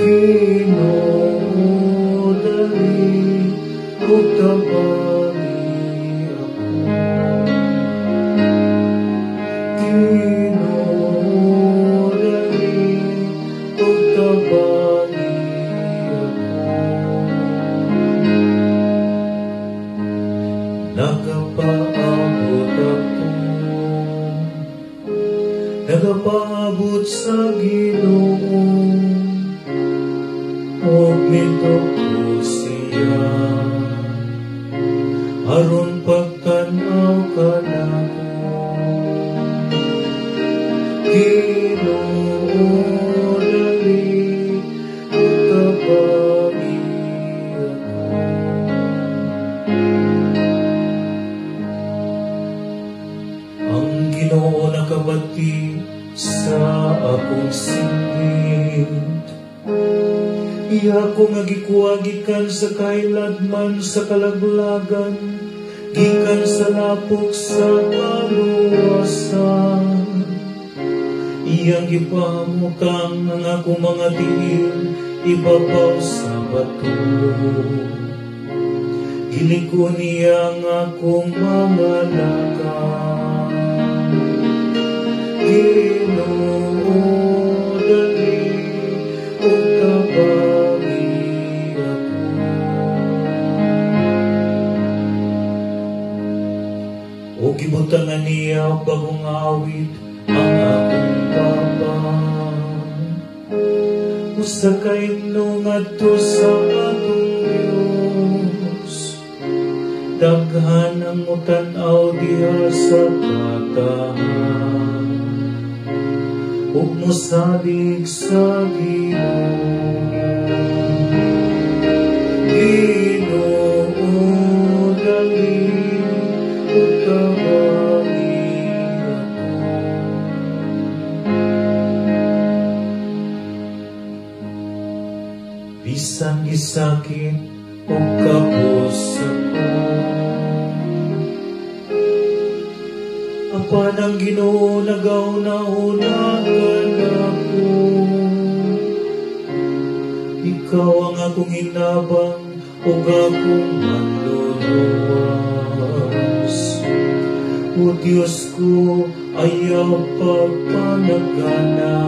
Ginoo, dali ug tabagi ako. Ginoo, dali ug tabagi ako. Nagapaabot sa Ginoo, ug nito ko siya, aron pagtanaw ka nako. Ginoo, dali ug tabagi ako. Ang Ginoo nakabati sa akong singit, iya ko nga gikuwagikan sa kailadman sa kalaglagan, gikan sa lapok sa kaluwasan. Iyang gipamutang ang akong mga tiil, ibabaw sa bato. Gilikon niya ang akong mga lakang. Ginoo, dali ug tabagi ako. O gibutangan niya bagong awit ang akong Papa, usa ka himno ngadto sa atong Dios. Daghan ang mutan-aw diha sa katahan, ug mosalig sa Ginoo. Ginoo, dali ug tabagi ako. Bisan gisakit ug kapos ako, apan ang Ginoo nagauna-una kanako. Ikaw ang akong hinabang ug akong manluluwas. O Diyos ko, ayaw pagpanagana.